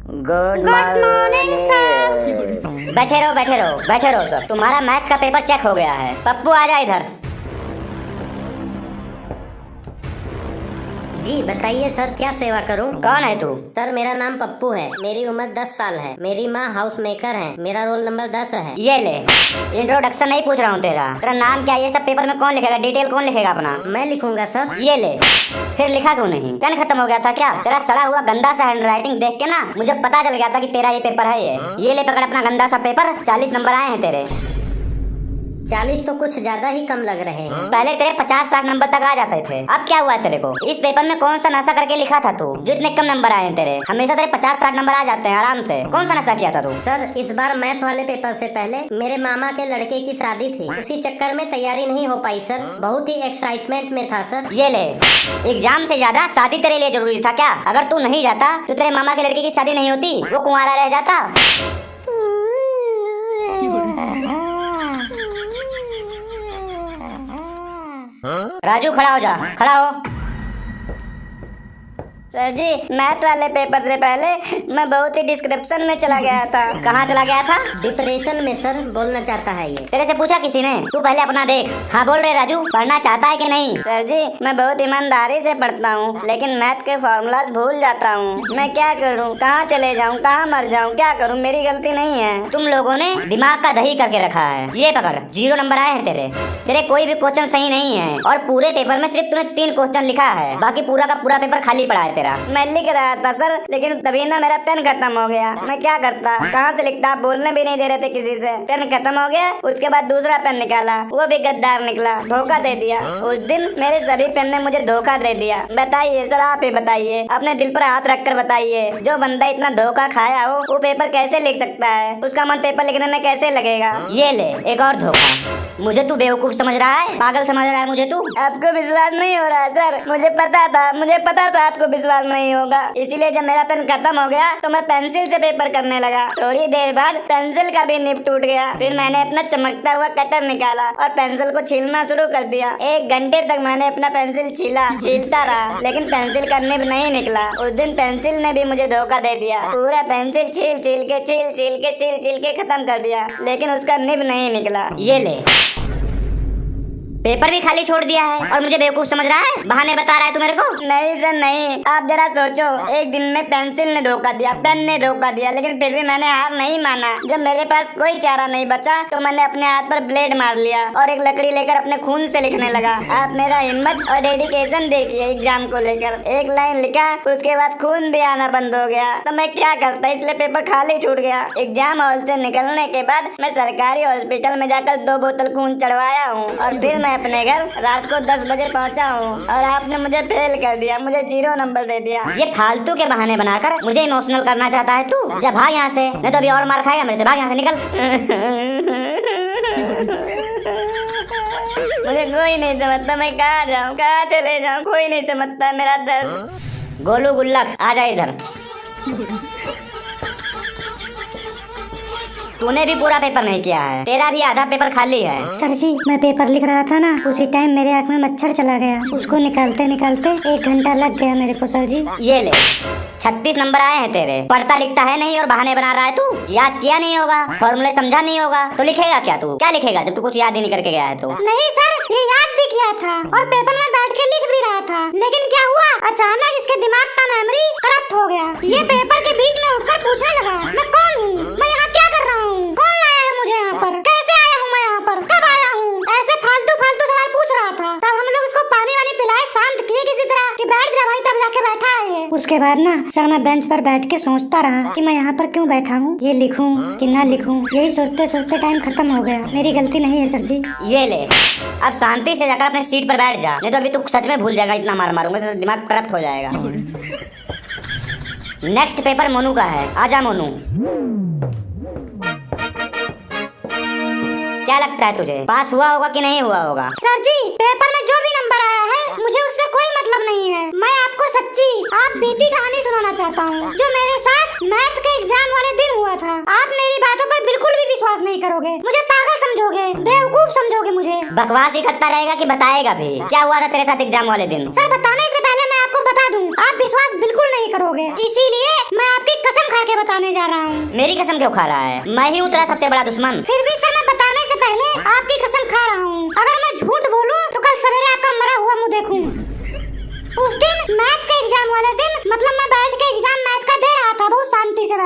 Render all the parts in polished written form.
Good morning sir. बैठे रहो sir. तुम्हारा मैथ का पेपर चेक हो गया है। पप्पू आ जा इधर। जी बताइए सर, क्या सेवा करूं? कौन है तू? सर मेरा नाम पप्पू है, मेरी उम्र 10 साल है, मेरी माँ हाउस मेकर है, मेरा रोल नंबर 10 है। ये ले, इंट्रोडक्शन नहीं पूछ रहा हूँ तेरा नाम क्या, ये सब पेपर में कौन लिखेगा? डिटेल कौन लिखेगा अपना? मैं लिखूंगा सर। ये ले। फिर लिखा क्यों नहीं? पेन खत्म हो गया था क्या? तेरा सड़ा हुआ गंदा सा हैंडराइटिंग देख के ना मुझे पता चल गया था कि तेरा ये पेपर है। ये ले पकड़ अपना गंदा सा पेपर। 40 नंबर आए हैं तेरे। 40 तो कुछ ज्यादा ही कम लग रहे हैं। पहले तेरे 50-60 नंबर तक आ जाते थे। अब क्या हुआ तेरे को? इस पेपर में कौन सा नशा करके लिखा था तू जो इतने कम नंबर आए हैं तेरे? हमेशा तेरे 50-60 नंबर आ जाते हैं आराम से। कौन सा नशा किया था तू? सर इस बार मैथ वाले पेपर से पहले मेरे मामा के लड़के की शादी थी, उसी चक्कर में तैयारी नहीं हो पाई सर। बहुत ही एक्साइटमेंट में था सर। ये ले, एग्जाम से ज्यादा शादी तेरे लिए जरूरी था क्या? अगर तू नहीं जाता तो तेरे मामा के लड़के की शादी नहीं होती, वो कुंवारा रह जाता। राजू खड़ा हो जा, खड़ा हो। सर जी, मैथ वाले पेपर से पहले मैं बहुत ही डिस्क्रिप्शन में चला गया था। कहाँ चला गया था? डिप्रेशन में सर, बोलना चाहता है ये। तेरे से पूछा किसी ने? तू पहले अपना देख। हाँ बोल रहे राजू, पढ़ना चाहता है कि नहीं? सर जी, मैं बहुत ईमानदारी से पढ़ता हूँ, लेकिन मैथ के फॉर्मूलाज भूल जाता हूँ। मैं क्या करूँ? कहाँ चले जाऊँ? कहाँ मर जाऊँ? क्या करूँ? मेरी गलती नहीं है। तुम लोगों ने दिमाग का दही करके रखा है। ये पकड़, 0 नंबर आए हैं तेरे कोई भी क्वेश्चन सही नहीं है और पूरे पेपर में सिर्फ तूने 3 क्वेश्चन लिखा है, बाकी पूरा का पूरा पेपर खाली पड़ा है तेरा। मैं लिख रहा था सर, लेकिन तभी ना मेरा पेन खत्म हो गया। मैं क्या करता? कहाँ से लिखता? आप बोलने भी नहीं दे रहे थे किसी से। पेन खत्म हो गया, उसके बाद दूसरा पेन निकाला, वो भी गद्दार निकला, धोखा दे दिया। उस दिन मेरे सभी पेन ने मुझे धोखा दे दिया। बताइए सर, आप ही बताइए, अपने दिल पर हाथ रख कर बताइए, जो बंदा इतना धोखा खाया हो वो पेपर कैसे लिख सकता है? उसका मन पेपर लिखने में कैसे लगेगा? ये ले, एक और धोखा। मुझे तू बेवकूफ समझ रहा है? पागल समझ रहा है मुझे तू? आपको विश्वास नहीं हो रहा है सर? मुझे पता था आपको विश्वास नहीं होगा, इसीलिए जब मेरा पेन खत्म हो गया तो मैं पेंसिल से पेपर करने लगा। थोड़ी देर बाद पेंसिल का भी निब टूट गया। फिर मैंने अपना चमकता हुआ कटर निकाला और पेंसिल को छीलना शुरू कर दिया। 1 घंटे तक मैंने अपना पेंसिल छीलता रहा, लेकिन पेंसिल का निब नहीं निकला। उस दिन पेंसिल ने भी मुझे धोखा दे दिया। पूरा पेंसिल छील के खत्म कर दिया, लेकिन उसका निब नहीं निकला। ये ले, पेपर भी खाली छोड़ दिया है और मुझे बेवकूफ समझ रहा है? बहाने बता रहा है तू मेरे को? नहीं सर नहीं, आप जरा सोचो, एक दिन में पेंसिल ने धोखा दिया, पेन ने धोखा दिया, लेकिन फिर भी मैंने हार नहीं माना। जब मेरे पास कोई चारा नहीं बचा तो मैंने अपने हाथ पर ब्लेड मार लिया और एक लकड़ी लेकर अपने खून से लिखने लगा। आप मेरा हिम्मत और डेडिकेशन देखिए। एग्जाम को लेकर 1 लाइन लिखा, उसके बाद खून भी आना बंद हो गया। तो मैं क्या करता, इसलिए पेपर खाली छूट गया। एग्जाम हॉल से निकलने के बाद मैं सरकारी हॉस्पिटल में जाकर 2 बोतल खून चढ़वाया हूँ और फिर मैं अपने घर रात को 10 बजे पहुंचा हूँ और आपने मुझे फेल कर दिया, मुझे 0 नंबर दे दिया। ये फालतू के बहाने बनाकर मुझे इमोशनल करना चाहता है तू? जा भाग यहाँ से, नहीं तो अभी और मार खाएगा मेरे से। भाग यहाँ से, निकल। मुझे कोई नहीं समझता, मैं कहाँ जाऊँ, कहाँ चले जाऊँ? कोई नहीं समझता मेरा दर्द। गोलू गुल्लक आ जा इधर। तूने भी पूरा पेपर नहीं किया है, तेरा भी आधा पेपर खाली है। सर जी, मैं पेपर लिख रहा था ना, उसी टाइम मेरे आँख में मच्छर चला गया, उसको निकालते निकालते 1 घंटा लग गया मेरे को सर जी। ये ले, 36 नंबर आए हैं तेरे। पढ़ता लिखता है नहीं और बहाने बना रहा है तू। याद किया नहीं होगा, फॉर्मूले समझा नहीं होगा, तो लिखेगा क्या तू? क्या लिखेगा जब तू कुछ याद ही नहीं करके गया है तो? नहीं सर, ये याद भी किया था और पेपर में बैठ के लिख भी रहा था, लेकिन क्या हुआ, अचानक इसके दिमाग का मेमोरी करप्ट हो गया। ये पेपर के बीच में उठकर पूछने लगा, मैं कौन हूँ, मैं यहाँ क्या कर रहा हूँ, कौन लाया है मुझे यहाँ पर, कैसे आया हूँ मैं यहाँ पर, कब आया हूँ? ऐसे फालतू सवाल पूछ रहा था। तब हम लोग उसको पानी वानी पिलाए, शांत किए किसी तरह कि बैठ जा भाई, तब जाके बैठा है ये। उसके बाद ना सर, मैं बेंच पर बैठ के सोचता रहा कि मैं यहाँ पर क्यों बैठा हूँ, ये लिखूं कि ना लिखूं। यही सोचते सोचते टाइम खत्म हो गया। मेरी गलती नहीं है सर जी। ये ले, अब शांति से जाकर अपने सीट पर बैठ जा, नहीं तो अभी तू सच में भूल जाएगा। इतना मार मारूंगा तो दिमाग करप्ट हो जाएगा। नेक्स्ट पेपर मोनू का है, आजा मोनू। क्या लगता है तुझे, पास हुआ होगा कि नहीं हुआ होगा? सर जी, पेपर में जो भी नंबर आया है मुझे उससे कोई मतलब नहीं है। मैं आपको सच्ची आप बीती कहानी सुनाना चाहता हूँ, जो मेरे साथ मैथ के एग्जाम वाले दिन हुआ था। आप मेरी बातों पर बिल्कुल भी विश्वास नहीं करोगे, मुझे पागल समझोगे, बेवकूफ समझोगे मुझे। बकवास ही करता रहेगा कि बताएगा भी? क्या हुआ था तेरे साथ एग्जाम वाले दिन? सर, बताने से पहले मैं आपको बता दूं, आप विश्वास बिल्कुल नहीं करोगे, इसीलिए मैं आपकी कसम खा के बताने जा रहा हूँ। मेरी कसम क्यों खा रहा है? मैं ही हूँ तेरा सबसे बड़ा दुश्मन। फिर भी सर, मैं बताने से पहले आपकी कसम खा रहा हूँ, अगर मैं झूठ बोलूँ तो कल सवेरे आपका मरा हुआ मुँह देखूं। उस दिन मैथ के एग्जाम वाले दिन, मतलब मैं बैठ के एग्जाम मैथ का दे रहा था, बहुत शांति से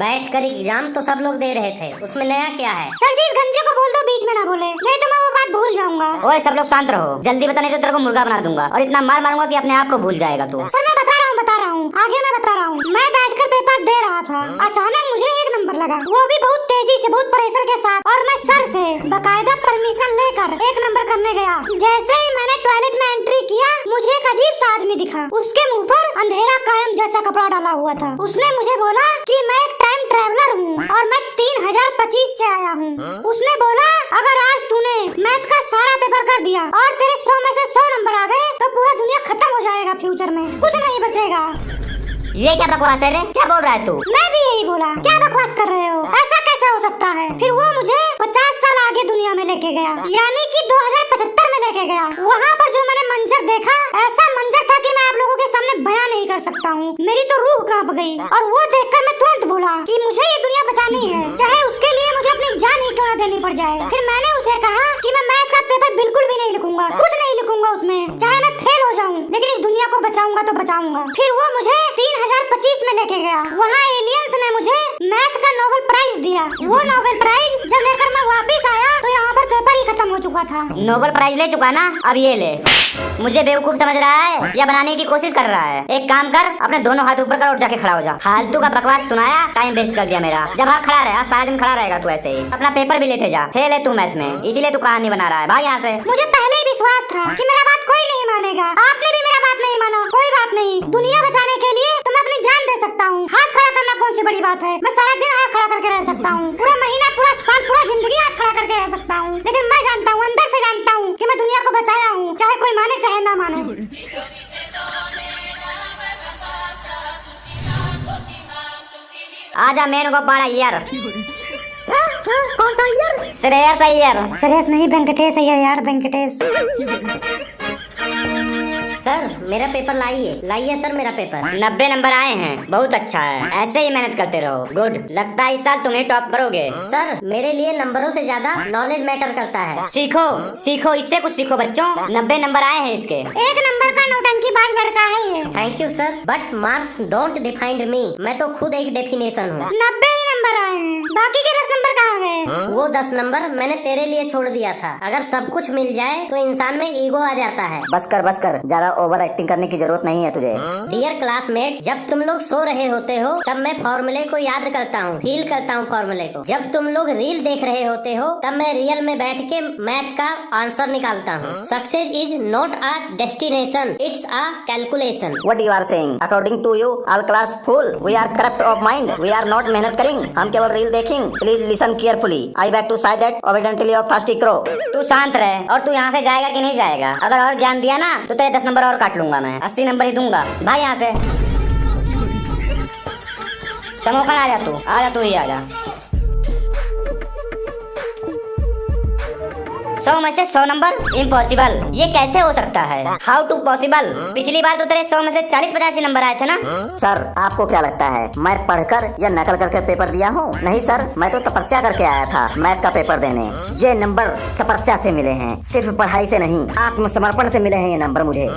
बैठकर एग्जाम तो सब लोग दे रहे थे, उसमें नया क्या है? सर जी, इस गंजे को बोल दो बीच में ना बोले, नहीं तो मैं वो बात भूल जाऊंगा। ओए सब लोग शांत रहो, जल्दी बता नहीं तो तेरे को मुर्गा बना दूंगा और इतना मार मारूंगा कि अपने आप को भूल जाएगा तू। सर मैं बता रहा हूँ, आगे मैं बता रहा हूँ। मैं बैठकर पेपर दे रहा था, अचानक मुझे 1 नंबर लगा, वो भी बहुत तेजी से, बहुत प्रेशर के साथ, और मैं सर से बकायदा परमिशन लेकर 1 नंबर करने गया। जैसे ही मैंने टॉयलेट में एंट्री किया, मुझे एक अजीब सा आदमी दिखा, उसके मुंह पर अंधेरा कायम जैसा कपड़ा डाला हुआ था। उसने मुझे बोला कि मैं एक टाइम ट्रैवलर हूँ और मैं 3025 से आया हूँ। उसने बोला अगर आज तूने मैथ का सारा पेपर कर दिया और तेरे 100 में से 100 नंबर आ गए तो पूरा दुनिया खत्म हो जाएगा, फ्यूचर में कुछ नहीं बचेगा। ये क्या बकवास है रे? क्या बोल रहा है तू? मैं भी यही बोला, क्या बकवास कर रहे हो, ऐसा कैसे हो सकता है? फिर वो मुझे 50 साल आगे दुनिया में लेके गया, यानी कि 2075 में लेके गया। वहाँ पर जो मैंने मंजर देखा, ऐसा मंजर था कि मैं आप लोगों के सामने बयान नहीं कर सकता हूँ। मेरी तो रूह कांप गई और वो देखकर मैं तुरंत बोला कि मुझे ये दुनिया बचानी है, चाहे उसके लिए मुझे अपनी जान ही क्यों न देनी पड़ जाए। फिर मैंने उसे कहा कि मैं मैथ का पेपर बिल्कुल भी नहीं लिखूंगा, कुछ नहीं लिखूंगा उसमें, चाहे मैं फेल हो जाऊँ, लेकिन इस दुनिया को बचाऊंगा तो बचाऊंगा। फिर वो मुझे 3025 में लेके गया। वहाँ एलियंस ने मुझे मैथ का नोबेल प्राइज दिया। वो नोबेल प्राइज जब लेकर मैं वापस आया तो यहाँ पर पेपर ही खत्म हो चुका था। नोबेल प्राइज ले चुका ना, अब ये ले। मुझे बेवकूफ समझ रहा है या बनाने की कोशिश कर रहा है? एक काम कर, अपने दोनों हाथ ऊपर कर और जाके खड़ा हो जा। फालतू का बकवास सुनाया, टाइम वेस्ट कर दिया मेरा। जब हाँ खड़ा रहा, सारा दिन खड़ा रहेगा तू ऐसे ही। अपना पेपर भी लेते जा, फेल है तू मैथ में, इसीलिए तू कहानी बना रहा है। भाग यहाँ से। मुझे पहले ही विश्वास था कि मेरा बात कोई नहीं मानेगा, आपने भी मेरा बात नहीं माना। कोई बात नहीं, दुनिया बचाने के लिए तो मैं अपनी जान दे सकता हूँ। हाथ खड़ा करना कौन सी बड़ी बात है? मैं सारा दिन हाथ खड़ा करके रह सकता हूँ, पूरा महीना, पूरा साल, पूरा जिंदगी हाथ खड़ा करके रह सकता हूँ। लेकिन मैं जानता हूँ, अंदर से जानता हूँ कि मैं दुनिया को बचाया हूँ, चाहे कोई माने चाहे ना माने। आजा मेन को पाड़ा यार। कौन सा ईयर? श्रेयस अय्यर। श्रेयस नहीं, वेंकटेश अय्यर यार, वेंकटेश। सर मेरा पेपर लाइए सर, मेरा पेपर। 90 नंबर आए हैं, बहुत अच्छा है, ऐसे ही मेहनत करते रहो। गुड, लगता है इस साल तुम ही टॉप करोगे। सर मेरे लिए नंबरों से ज्यादा नॉलेज मैटर करता है। सीखो सीखो, इससे कुछ सीखो बच्चों। 90 नंबर आए हैं इसके। 1 नंबर का नौटंकीबाज लड़का है ये। Thank you sir, but marks don't defined me. मैं तो खुद एक डेफिनेशन हूँ। 90 ही नंबर आए हैं, बाकी के 10 नंबर कहाँ गए? वो 10 नंबर मैंने तेरे लिए छोड़ दिया था। अगर सब कुछ मिल जाए तो इंसान में ईगो आ जाता है। बस कर, ज्यादा ओवर एक्टिंग करने की जरूरत नहीं है तुझे। डियर क्लासमेट्स, जब तुम लोग सो रहे होते हो तब मैं फॉर्मूले को याद करता हूँ, फील करता हूँ फॉर्मूले को। जब तुम लोग रील देख रहे होते हो तब मैं रियल में बैठ के मैथ का आंसर निकालता हूँ। Success is not a destination, it's a calculation. What you are saying? According to you, all class full. We are corrupt of mind. We are not मेहनत करेंगे, हम केवल रील देखेंगे। Please listen carefully. I beg to say that obediently of thirsty crow. तू शांत रहे। और तू यहाँ से जाएगा कि नहीं जाएगा? अगर और ज्ञान दिया ना तो तेरे 10 नंबर और काट लूंगा मैं, 80 नंबर ही दूंगा। भाई यहाँ से। समोखन आजा तू ही आजा। 100 में से 100 नंबर इम्पॉसिबल, ये कैसे हो सकता है? How to possible? पिछली बार तो तेरे 100 में से 40-85 नंबर आए थे ना। सर आपको क्या लगता है मैं पढ़कर या नकल करके पेपर दिया हूँ? नहीं सर, मैं तो तपस्या करके आया था मैथ का पेपर देने। ये नंबर तपस्या से मिले हैं, सिर्फ पढ़ाई से नहीं, आत्मसमर्पण से मिले हैं ये नंबर मुझे।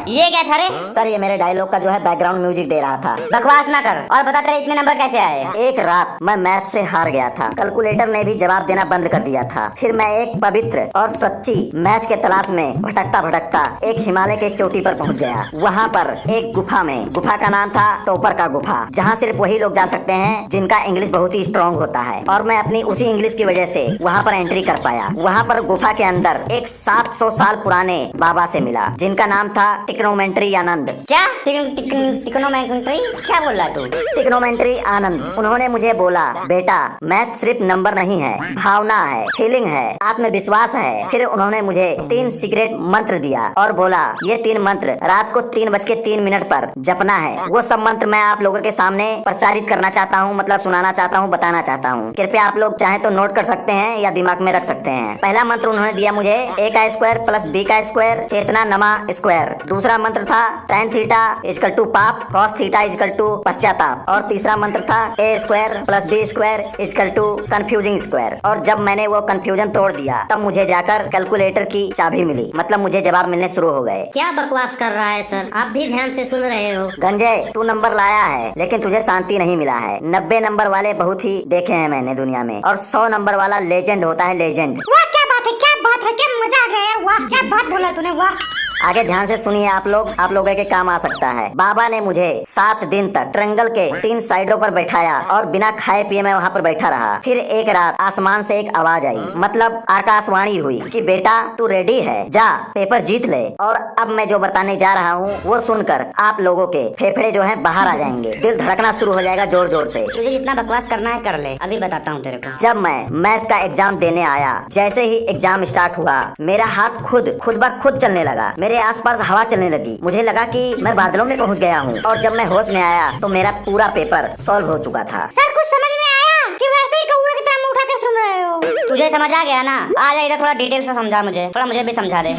ये क्या था रे? सर ये मेरे डायलॉग का जो है बैकग्राउंड म्यूजिक दे रहा था। बकवास ना कर और बता तेरे इतने नंबर कैसे आए? एक रात मैं मैथ से हार गया था, कैलकुलेटर ने भी जवाब देना बंद कर दिया था। फिर मैं एक पवित्र और सच्ची मैथ के तलाश में भटकता एक हिमालय के चोटी पर पहुंच गया। वहां पर एक गुफा का नाम था टॉपर का गुफा, जहां सिर्फ वही लोग जा सकते हैं जिनका इंग्लिश बहुत ही स्ट्रॉन्ग होता है। और मैं अपनी उसी इंग्लिश की वजह से वहां पर एंट्री कर पाया। वहां पर गुफा के अंदर एक 700 साल पुराने बाबा से मिला, जिनका नाम था टिकरो टिक्नोमेंट्री आनंद। क्या टिक्नोमेंट्री? क्या बोल रहा तू? टिक्नोमेंट्री आनंद। उन्होंने मुझे बोला, बेटा मैथ सिर्फ नंबर नहीं है, भावना है, फीलिंग है, आत्मविश्वास है। फिर उन्होंने मुझे 3 सीक्रेट मंत्र दिया और बोला ये 3 मंत्र रात को 3:03 पर जपना है। वो सब मंत्र मैं आप लोगों के सामने प्रचारित करना चाहता हूँ, मतलब सुनाना चाहता हूँ, बताना चाहता हूँ। कृपया आप लोग चाहे तो नोट कर सकते हैं या दिमाग में रख सकते हैं। पहला मंत्र उन्होंने दिया मुझे a का स्क्वायर प्लस b का स्क्वायर चेतना नमा स्क्वायर। दूसरा मंत्र था tan थीटा इक्वल टू पाप, cos थीटा इक्वल टू पश्चाताप। और तीसरा मंत्र था a square plus b square equal to confusing square. और जब मैंने वो कंफ्यूजन तोड़ दिया तब मुझे जाकर कैलकुलेटर की चाबी मिली, मतलब मुझे जवाब मिलने शुरू हो गए। क्या बकवास कर रहा है सर? आप भी ध्यान से सुन रहे हो? गंजे तू नंबर लाया है लेकिन तुझे शांति नहीं मिला है। 90 नंबर वाले बहुत ही देखे हैं मैंने दुनिया में, और 100 नंबर वाला लेजेंड होता है, लेजेंड। वाह क्या बात है, क्या बात है, क्या मजा आ गया यार। वाह क्या बात बोला तूने, वाह। आगे ध्यान से सुनिए आप लोगों के काम आ सकता है। बाबा ने मुझे 7 दिन तक ट्रंगल के 3 साइडों पर बैठाया और बिना खाए पिए मैं वहाँ पर बैठा रहा। फिर एक रात आसमान से एक आवाज आई, मतलब आकाशवाणी हुई कि बेटा तू रेडी है, जा पेपर जीत ले। और अब मैं जो बताने जा रहा हूँ वो सुनकर आप लोगों के फेफड़े जो है बाहर आ जाएंगे, दिल धड़कना शुरू हो जाएगा जोर जोर से। तुझे जितना बकवास करना है कर ले, अभी बताता हूँ तेरे को। जब मैं मैथ का एग्जाम देने आया, जैसे ही एग्जाम स्टार्ट हुआ मेरा हाथ खुद ब खुद चलने लगा, मेरे आसपास हवा चलने लगी। मुझे लगा कि मैं बादलों में पहुंच गया हूं। और जब मैं होश में आया तो मेरा पूरा पेपर सॉल्व हो चुका था। सर कुछ समझ में आया कि वैसे ही कौवे की तरह मुंह उठा के सुन रहे हो? तुझे समझ आ गया ना? आ जा इधर, थोड़ा डिटेल से समझा मुझे, थोड़ा मुझे भी समझा दे।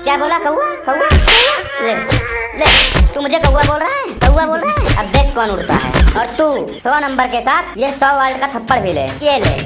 क्या बोला? कौवा? कौवा? ले ले, तू मुझे कौवा बोल रहा है? कौवा बोल रहा है? अब देख कौन उड़ता है। और तू 100 नंबर के साथ ये 100 वर्ल्ड का थप्पड़ भी ले, ये ले।